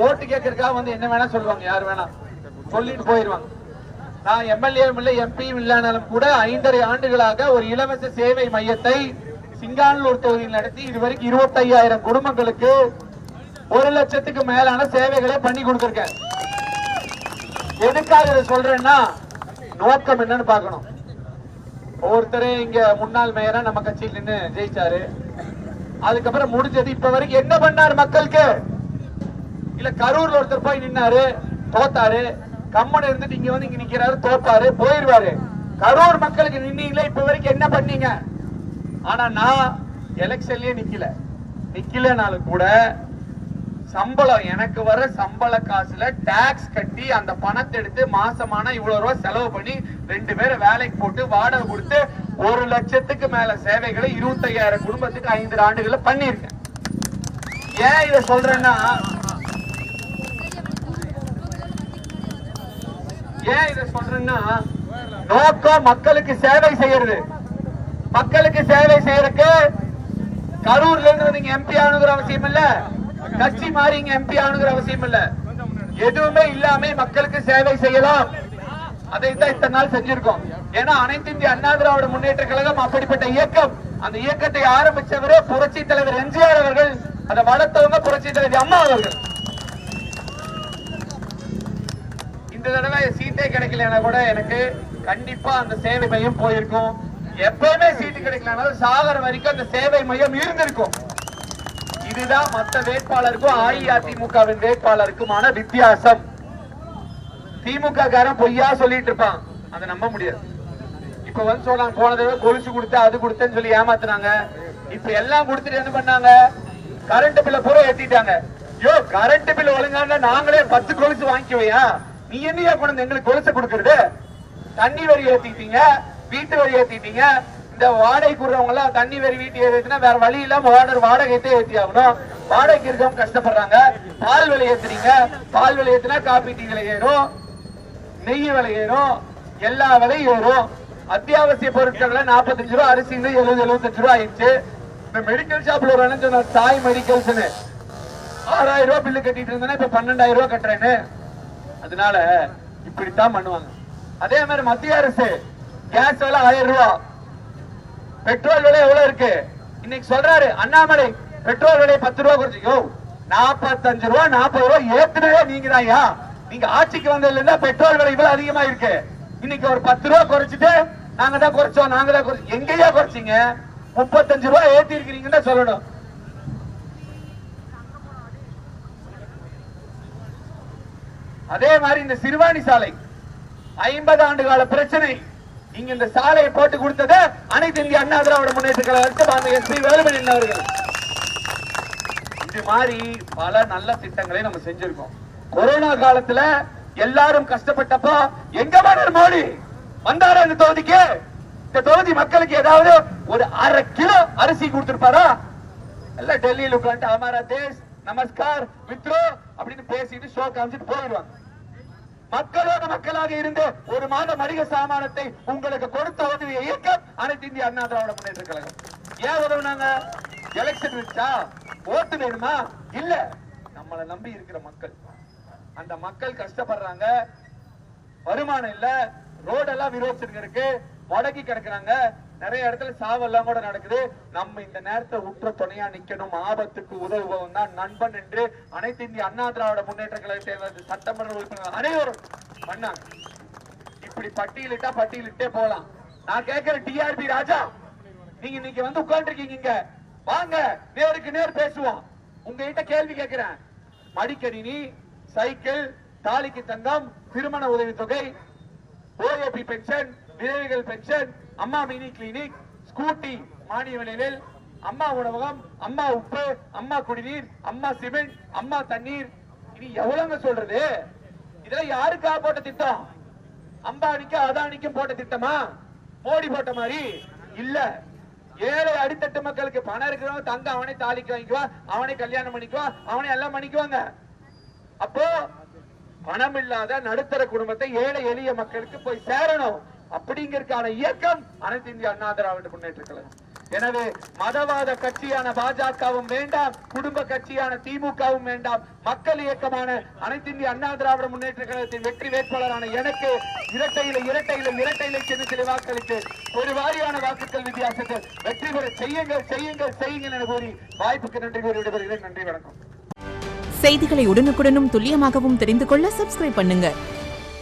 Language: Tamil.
ஓட்டு கேட்கறதுக்காக வந்து என்ன வேணா சொல்லுவாங்க, யாரு வேணா சொல்லிட்டு போயிருவாங்க. நான் எம்எல்ஏவும் இல்லை எம்பியும் இல்லைனாலும் கூட 5.5 ஆண்டுகளாக ஒரு இலவச சேவை மையத்தை சிங்கானூர் தொகுதியில் நடத்தி இதுவரைக்கும் 25,000 குடும்பங்களுக்கு 1 லட்சத்துக்கு மேலான சேவைகளை பண்ணி கொடுத்திருக்கேன். எதுக்காக இதை சொல்றேன்னா நோக்கம் என்னன்னு பார்க்கணும். ஒவ்வொருத்தரே இங்க முன்னாள் மேயரா நம்ம கட்சியில் நின்று ஜெயிச்சாரு. அதுக்கப்புறம் முடிஞ்சது இப்ப வரைக்கும் என்ன பண்ணாரு மக்களுக்கு? இல்ல கரூர்ல ஒருத்தர் போய் நின்னாரு, தோத்தாரு. கம்மன் இருந்துட்டு இங்க வந்து இங்க நிக்கிறாரு, தோத்தாரு, போயிருவாரு. கரூர் மக்களுக்கு நின்னீங்களே, இப்ப வரைக்கும் என்ன பண்ணீங்க? ஆனா நான் எலெக்ஷன்லயே நிக்கலனாலும் கூட சம்பளம், எனக்கு வர சம்பள காசுல டாக்ஸ் கட்டி அந்த பணத்தை எடுத்து மாசமான இவ்வளவு ரூபாய் செலவு பண்ணி 2 பேரை வேலைக்கு போட்டு வாடகை கொடுத்து 1 லட்சத்துக்கு மேல சேவைகளை 25,000 குடும்பத்துக்கு 5 ஆண்டுகள்ல பண்ணிருக்கேன். ஏன் இத சொல்றேன்னா நோக்கம் மக்களுக்கு சேவை செய்யறது. மக்களுக்கு சேவை செய்யறதுக்கு கரூர்ல இருந்து நீங்க எம்பி ஆணுங்கிற அவசியம் இல்ல, கட்சி மாறி இங்க எம்பி ஆணுங்கிற அவசியம் இல்ல. எதுவுமே இல்லாம மக்களுக்கு சேவை செய்யலாம். அதைத்தான் இத்தனை நாள் செஞ்சிருக்கோம். ஏன்னா அனைத்து இந்திய அண்ணா திராவிட முன்னேற்ற கழகம் அப்படிப்பட்ட இயக்கம். அந்த இயக்கத்தை ஆரம்பிச்சவரே புரட்சி தலைவர் எம்ஜிஆர் அவர்கள், அதை வளர்த்தவங்க புரட்சி தலைவர் அம்மா அவர்கள். இந்த தடவை சீட்டே கிடைக்கலன்னா கூட எனக்கு கண்டிப்பா அந்த சேவை மையம் போயிருக்கும். எப்பவுமே சீட்டு கிடைக்கலனாலும் சாகர வரைக்கும் அந்த சேவை மையம் இருந்திருக்கும். இதுதான் மற்ற வேட்பாளருக்கும் அஇஅதிமுகவின் வேட்பாளருக்குமான வித்தியாசம். திமுக காரன் பொய்யா சொல்லிட்டு இருப்பான், அதை நம்ப முடியாது. இப்ப வந்து சொல்றாங்க, போன தடவை கொலுசு கொடுத்த அது கொடுத்தேன்னு சொல்லி ஏமாத்தினாங்க. இப்ப எல்லாம் கொடுத்துட்டு என்ன பண்ணாங்க? கரண்ட் பில்ல பூரா ஏத்திட்டாங்க. யோ, கரண்ட் பில் ஒழுங்கான நாங்களே 10 கொலுசு வாங்கிக்குவையா, நீ என்னையா கொண்டு எங்களுக்கு கொலுசை கொடுக்கறது? தண்ணி வரி ஏத்திட்டீங்க, வீட்டு வரி ஏத்திட்டீங்க. இந்த வாடகை கூடுறவங்க எல்லாம் தண்ணி வரி வீட்டு ஏத்தினா வேற வழி இல்லாம வாடகைத்தே ஏத்தி ஆகணும். வாடகைக்கு இருக்கவங்க கஷ்டப்படுறாங்க. பால் விலை ஏத்துறீங்க, பால் விலை ஏத்தினா காப்பி டீ விலை ஏறும், நெய் விலை ஏறும், எல்லா விலையும் ஏறும். அத்தியாவசிய பொருட்கள்ல 45 ரூபாய், அரிசி 70-75 ரூபாய் ஆயிடுச்சு. இப்ப மெடிக்கல் ஷாப்ல ஒரு சொன்ன சாய் மெடிக்கல்ஸ் 6,000 ரூபாய் பில்லு கட்டிட்டு இருந்தேன்னா இப்ப 12,000 ரூபாய் கட்டுறேன்னு. அதனால இப்படித்தான் பண்ணுவாங்க. அதே மாதிரி மத்திய அரசு கேஸ் விலை 1000 ரூபாய், பெட்ரோல் விலை எவ்வளவு இருக்கு? இன்னைக்கு சொல்றாரு அண்ணாமலை, பெட்ரோல் விலை 10 ரூபாய் குறைச்சிக்கோ. 45 ரூபாய் 40 ரூபாய் ஏத்துனதே நீங்க தான். நீங்க ஆட்சிக்கு வந்ததுல இருந்தா பெட்ரோல் விலை இவ்வளவு அதிகமா இருக்கு. இன்னைக்கு ஒரு 10 ரூபாய் குறைச்சிட்டு நாங்க தான் குறைச்சோம், நாங்க தான் குறைச்சோம். எங்கேயா குறைச்சிங்க? 35 ரூபாய் ஏத்தி இருக்கிறீங்கன்னு சொல்லணும். அதே மாதிரி இந்த சிறுவாணி சாலை 50 ஆண்டு கால பிரச்சனை. இங்க இந்த சாலையை போட்டு கொடுத்தது அனைத்து இந்திய அண்ணா திராவிட முன்னேற்ற கழகத்துக்கு எஸ்பி வேலுமணி அவர்கள். இது மாதிரி பல நல்ல திட்டங்களை நம்ம செஞ்சிருக்கோம். கொரோனா காலத்துல எல்லாரும் கஷ்டப்பட்டப்போ எங்க மோடி வந்தாரா இந்த தொகுதிக்கு? இந்த தொகுதி மக்களுக்கு ஏதாவது ஒரு 1/2 கிலோ அரிசி கொடுத்திருப்பாரா? எல்லாம் டெல்லியில் உட்காந்து ஹமாரா தேஷ் நமஸ்கார் மித்ரோ அப்படின்னு பேசிட்டு ஷோ காமிச்சிட்டு போயிடுவாங்க. மக்களோட மக்களாக இருந்து ஒரு மாத மளிகை சாமானத்தை உங்களுக்கு கொடுத்த உதவிய இயக்கம் அனைத்து இந்திய அண்ணா திராவிட முன்னேற்ற கழகம். ஏன் உதவுனாங்க? எலெக்ஷன் வச்சா ஓட்டு வேணுமா? இல்ல, நம்மளை நம்பி இருக்கிற மக்கள், அந்த மக்கள் கஷ்டப்படுறாங்க, வருமானம் இல்ல, ரோடெல்லாம் விரோச்சிருங்க இருக்கு, முடக்கி கிடக்குறாங்க, நிறைய இடத்துல சாவெல்லாம் கூட நடக்குது. நம்ம இந்த நேரத்தை உற்ற துணையா நிக்கணும், ஆபத்துக்கு உதவுபவன் தான் நண்பன் என்று அனைத்து இந்திய அண்ணா திராவிட முன்னேற்ற கழகத்தை சட்டமன்ற உறுப்பினர் அனைவரும் பண்ணாங்க. இப்படி பட்டியலிட்டா பட்டியலிட்டே போலாம். நான் கேட்கிற டிஆர்பி ராஜா, நீங்க இன்னைக்கு வந்து உட்கார்ந்து இருக்கீங்க, வாங்க நேருக்கு நேர் பேசுவோம். உங்ககிட்ட கேள்வி கேட்கிறேன். மடிக்கணினி, சைக்கிள், தாலிக்கு தங்கம், திருமண உதவி தொகை, ஓஏபி பென்ஷன், விதவைகள் பென்ஷன், அம்மா மினி கிளினிக், ஸ்கூட்டி மானிய விலையில், அம்மா உணவகம், அம்மா உப்பு, அம்மா குடிநீர், அம்மா சிமெண்ட், அம்மா தண்ணீர், இது எவ்வளவுங்க சொல்றது? இதெல்லாம் யாருக்கா போட்ட திட்டம்? அம்பானிக்கும் அதானிக்கும் போட்ட திட்டமா? மோடி போட்ட மாதிரி இல்ல. ஏழை அடித்தட்டு மக்களுக்கு பணம் இருக்கிறவங்க தங்க அவனை தாலிக்கு வாங்கிக்குவா, அவனை கல்யாணம் பண்ணிக்குவா, அவனை எல்லாம் பண்ணிக்குவாங்க. அப்போ பணம் இல்லாத நடுத்தர குடும்பத்தை ஏழை எளிய மக்களுக்கு போய் சேரணும் அப்படிங்கறதுக்கான இயக்கம் அனைத்து இந்திய அண்ணா திராவிட முன்னேற்ற கழகம். எனவே மதவாத கட்சியான பாஜகவும் வேண்டாம், குடும்ப கட்சியான திமுகவும் வேண்டாம். மக்கள் இயக்கமான அனைத்து இந்திய அண்ணா திராவிட முன்னேற்ற கழகத்தின் வெற்றி வேட்பாளரான எனக்கு இரட்டையில சின்னத்திலே வாக்களித்து ஒரு வாரியான வாக்குகள் வித்தியாசத்தில் வெற்றி பெற செய்யுங்கள் என கூறி வாய்ப்புக்கு நன்றி கூறி விடைபெறுகிறேன். நன்றி, வணக்கம். செய்திகளை உடனுக்குடனும் துல்லியமாகவும் தெரிந்து கொள்ள சப்ஸ்கிரைப் பண்ணுங்க.